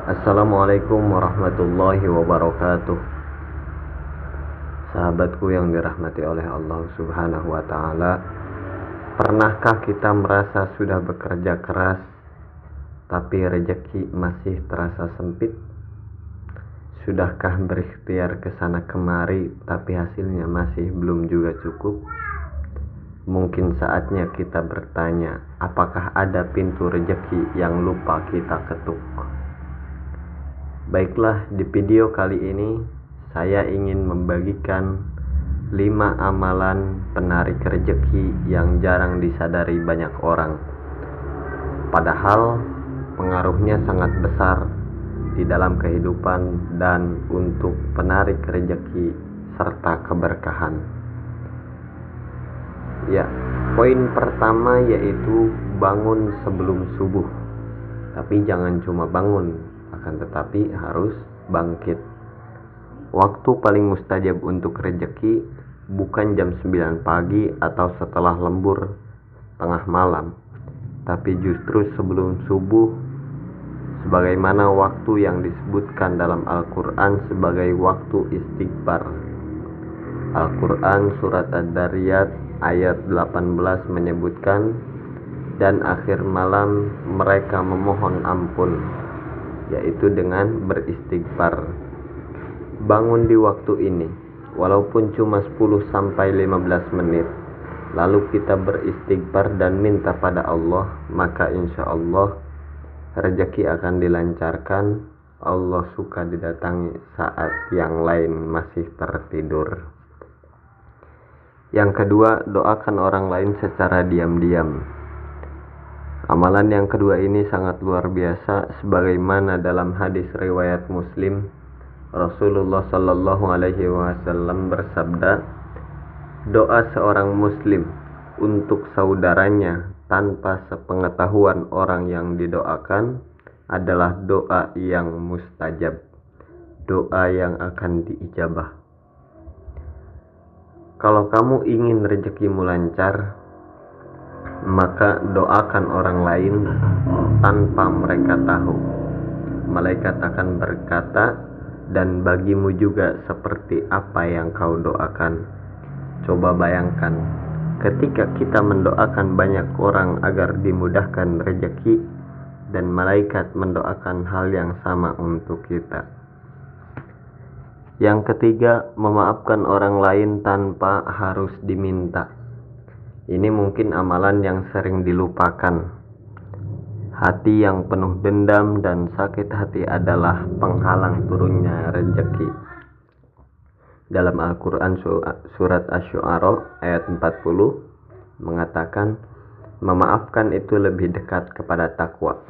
Assalamualaikum warahmatullahi wabarakatuh. Sahabatku yang dirahmati oleh Allah Subhanahu wa Ta'ala, pernahkah kita merasa sudah bekerja keras, tapi rezeki masih terasa sempit? Sudahkah berikhtiar ke sana kemari, tapi hasilnya masih belum juga cukup? Mungkin saatnya kita bertanya, apakah ada pintu rezeki yang lupa kita ketuk? Baiklah, di video kali ini saya ingin membagikan 5 amalan penarik rezeki yang jarang disadari banyak orang. Padahal pengaruhnya sangat besar di dalam kehidupan dan untuk penarik rezeki serta keberkahan. Ya, poin pertama yaitu bangun sebelum subuh. Tapi jangan cuma bangun, akan tetapi harus bangkit. Waktu paling mustajab untuk rezeki bukan jam 9 pagi atau setelah lembur tengah malam, tapi justru sebelum subuh, sebagaimana waktu yang disebutkan dalam Al-Quran sebagai waktu istighfar. Al-Quran surat Ad-Dariyat ayat 18 menyebutkan, dan akhir malam mereka memohon ampun, yaitu dengan beristighfar. Bangun di waktu ini, walaupun cuma 10-15 menit, lalu kita beristighfar dan minta pada Allah, maka insya Allah rezeki akan dilancarkan. Allah suka didatangi saat yang lain masih tertidur. Yang kedua, doakan orang lain secara diam-diam. Amalan yang kedua ini sangat luar biasa, sebagaimana dalam hadis riwayat Muslim, Rasulullah Shallallahu Alaihi Wasallam bersabda, doa seorang Muslim untuk saudaranya tanpa sepengetahuan orang yang didoakan adalah doa yang mustajab, doa yang akan diijabah. Kalau kamu ingin rezekimu lancar, maka doakan orang lain tanpa mereka tahu. Malaikat akan berkata, dan bagimu juga seperti apa yang kau doakan. Coba bayangkan, ketika kita mendoakan banyak orang agar dimudahkan rezeki, dan malaikat mendoakan hal yang sama untuk kita. Yang ketiga, memaafkan orang lain tanpa harus diminta. Ini mungkin amalan yang sering dilupakan. Hati yang penuh dendam dan sakit hati adalah penghalang turunnya rezeki. Dalam Al-Quran surat Asy-Syu'ara ayat 40 mengatakan, memaafkan itu lebih dekat kepada takwa.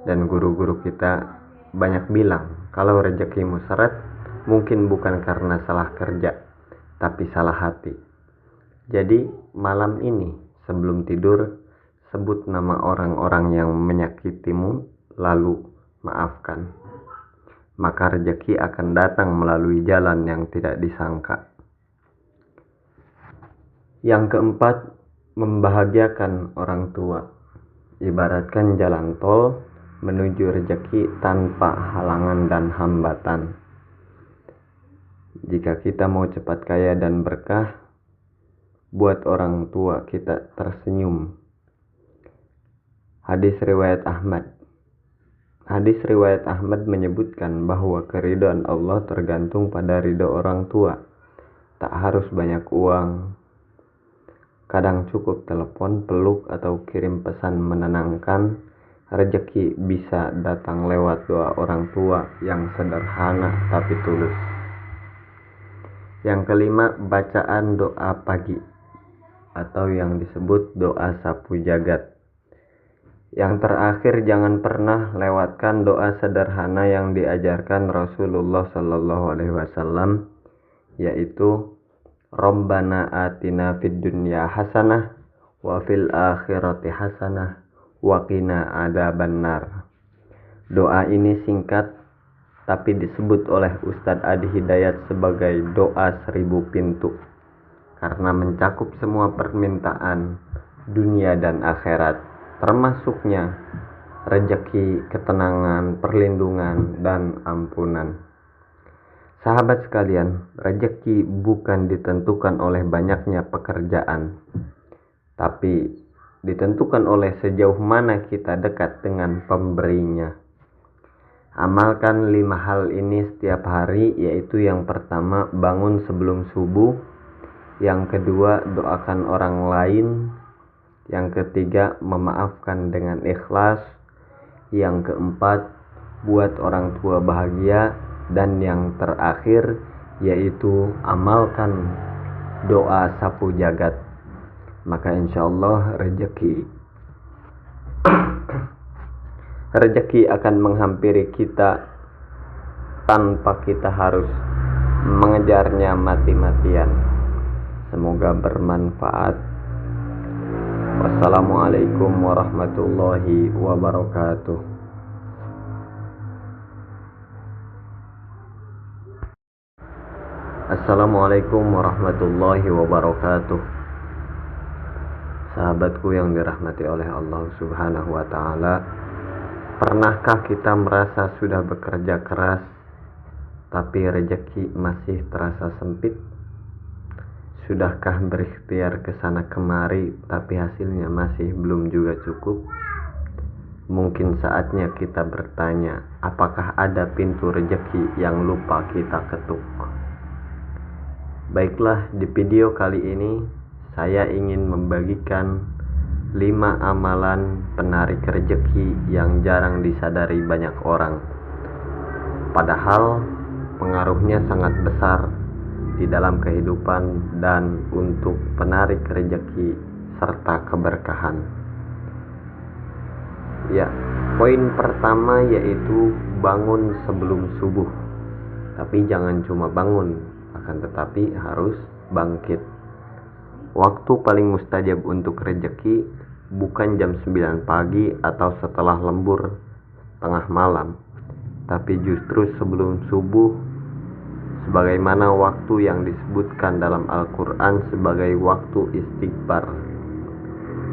Dan guru-guru kita banyak bilang, kalau rezekimu seret, mungkin bukan karena salah kerja, tapi salah hati. Jadi malam ini sebelum tidur, sebut nama orang-orang yang menyakitimu, lalu maafkan. Maka rezeki akan datang melalui jalan yang tidak disangka. Yang keempat, membahagiakan orang tua. Ibaratkan jalan tol menuju rezeki tanpa halangan dan hambatan. Jika kita mau cepat kaya dan berkah, buat orang tua kita tersenyum. Hadis riwayat Ahmad menyebutkan bahwa keridhaan Allah tergantung pada ridho orang tua. Tak harus banyak uang. Kadang cukup telepon, peluk, atau kirim pesan menenangkan. Rezeki bisa datang lewat doa orang tua yang sederhana tapi tulus. Yang kelima, bacaan doa pagi atau yang disebut doa sapu jagat. Yang terakhir, jangan pernah lewatkan doa sederhana yang diajarkan Rasulullah Sallallahu Alaihi Wasallam, yaitu Rabbana atina fid dunya hasanah wa fil akhirati hasanah wa qina adzabannar. Doa ini singkat, tapi disebut oleh Ustadz Adi Hidayat sebagai doa 1000 pintu, karena mencakup semua permintaan dunia dan akhirat, termasuknya rezeki, ketenangan, perlindungan, dan ampunan. Sahabat sekalian, rezeki bukan ditentukan oleh banyaknya pekerjaan, tapi ditentukan oleh sejauh mana kita dekat dengan pemberinya. Amalkan 5 hal ini setiap hari, yaitu yang pertama, bangun sebelum subuh. Yang kedua, doakan orang lain. Yang ketiga, memaafkan dengan ikhlas. Yang keempat, buat orang tua bahagia. Dan yang terakhir, yaitu amalkan doa sapu jagat. Maka insyaallah rezeki akan menghampiri kita tanpa kita harus mengejarnya mati-matian. Semoga bermanfaat. Wassalamualaikum warahmatullahi wabarakatuh. Assalamualaikum warahmatullahi wabarakatuh. Sahabatku yang dirahmati oleh Allah Subhanahu wa ta'ala, pernahkah kita merasa sudah bekerja keras tapi rezeki masih terasa sempit? Sudahkah berikhtiar ke sana kemari tapi hasilnya masih belum juga cukup? Mungkin saatnya kita bertanya, apakah ada pintu rezeki yang lupa kita ketuk? Baiklah, di video kali ini saya ingin membagikan 5 amalan penarik rezeki yang jarang disadari banyak orang. Padahal pengaruhnya sangat besar di dalam kehidupan dan untuk penarik rezeki serta keberkahan. Ya, poin pertama yaitu bangun sebelum subuh. Tapi jangan cuma bangun, akan tetapi harus bangkit. Waktu paling mustajab untuk rezeki bukan jam 9 pagi atau setelah lembur tengah malam, tapi justru sebelum subuh, sebagaimana waktu yang disebutkan dalam Al-Quran sebagai waktu istighfar.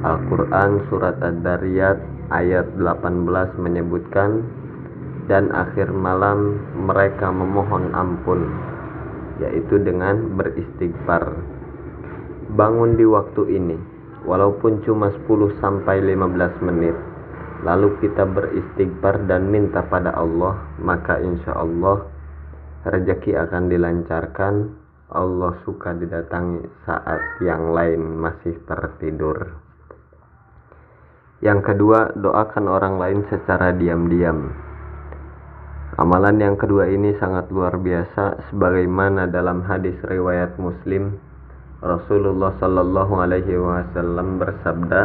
Al-Quran surat Ad-Dariyat ayat 18 menyebutkan, dan akhir malam mereka memohon ampun, yaitu dengan beristighfar. Bangun di waktu ini, walaupun cuma 10-15 menit, lalu kita beristighfar dan minta pada Allah, maka insya Allah rezeki akan dilancarkan. Allah suka didatangi saat yang lain masih tertidur. Yang kedua, doakan orang lain secara diam-diam. Amalan yang kedua ini sangat luar biasa, sebagaimana dalam hadis riwayat Muslim, Rasulullah Shallallahu Alaihi Wasallam bersabda,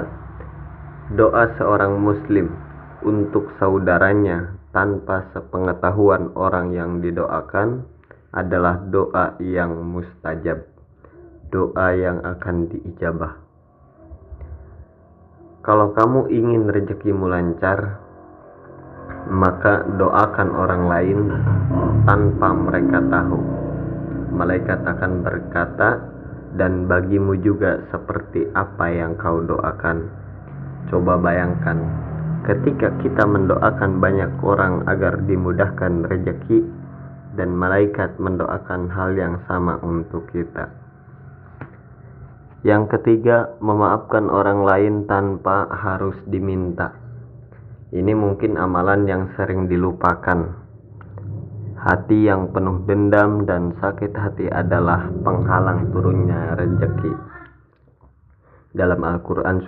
doa seorang Muslim untuk saudaranya tanpa sepengetahuan orang yang didoakan adalah doa yang mustajab, doa yang akan diijabah. Kalau kamu ingin rezekimu lancar, maka doakan orang lain tanpa mereka tahu. Malaikat akan berkata, dan bagimu juga seperti apa yang kau doakan. Coba bayangkan, ketika kita mendoakan banyak orang agar dimudahkan rezeki, dan malaikat mendoakan hal yang sama untuk kita. Yang ketiga, memaafkan orang lain tanpa harus diminta. Ini mungkin amalan yang sering dilupakan. Hati yang penuh dendam dan sakit hati adalah penghalang turunnya rezeki. Dalam Al-Quran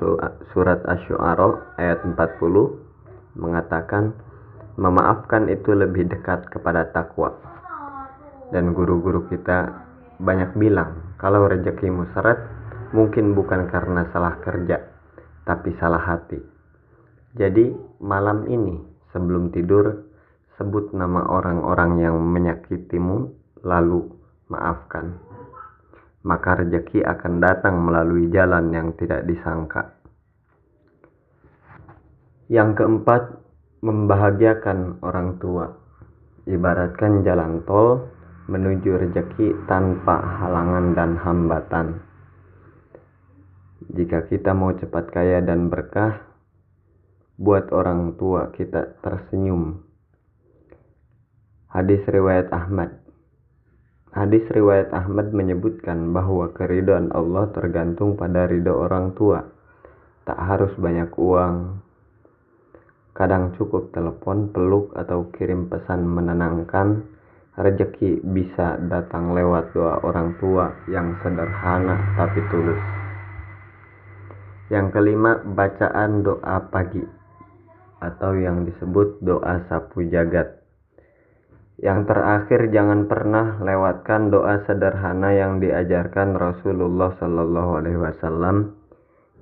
surat Asy-Syu'ara ayat 40 mengatakan, memaafkan itu lebih dekat kepada takwa. Dan guru-guru kita banyak bilang, kalau rezekimu seret, mungkin bukan karena salah kerja, tapi salah hati. Jadi malam ini sebelum tidur, sebut nama orang-orang yang menyakitimu, lalu maafkan. Maka rezeki akan datang melalui jalan yang tidak disangka. Yang keempat, membahagiakan orang tua. Ibaratkan jalan tol menuju rezeki tanpa halangan dan hambatan. Jika kita mau cepat kaya dan berkah, buat orang tua kita tersenyum. Hadis riwayat Ahmad menyebutkan bahwa keridhaan Allah tergantung pada ridho orang tua. Tak harus banyak uang, kadang cukup telepon, peluk, atau kirim pesan menenangkan. Rezeki bisa datang lewat doa orang tua yang sederhana tapi tulus. Yang kelima, bacaan doa pagi atau yang disebut doa sapu jagat. Yang terakhir, jangan pernah lewatkan doa sederhana yang diajarkan Rasulullah SAW,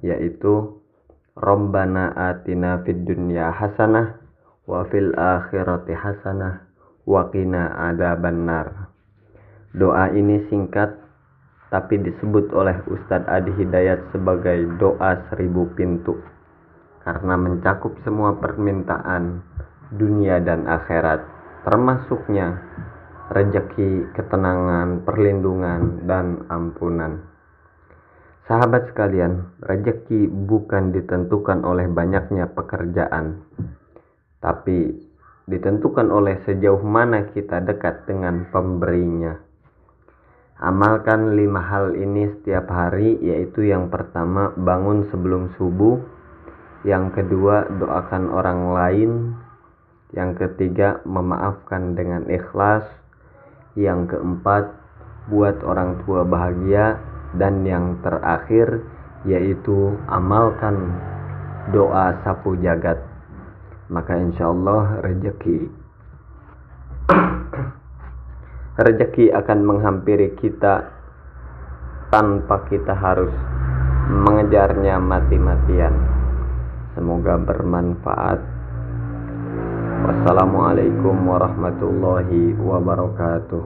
yaitu Rabbana atina fid dunya hasanah wa fil akhirati hasanah wa qina adzabannar. Doa ini singkat tapi disebut oleh Ustadz Adi Hidayat sebagai doa 1000 pintu karena mencakup semua permintaan dunia dan akhirat, termasuknya rezeki, ketenangan, perlindungan, dan ampunan. Sahabat sekalian, rezeki bukan ditentukan oleh banyaknya pekerjaan, tapi ditentukan oleh sejauh mana kita dekat dengan pemberinya. Amalkan 5 hal ini setiap hari, yaitu yang pertama, bangun sebelum subuh. Yang kedua, doakan orang lain. Yang ketiga, memaafkan dengan ikhlas. Yang keempat, buat orang tua bahagia. Dan yang terakhir, yaitu amalkan doa sapu jagat. Maka insya Allah rezeki akan menghampiri kita tanpa kita harus mengejarnya mati-matian. Semoga bermanfaat. Wassalamualaikum warahmatullahi wabarakatuh.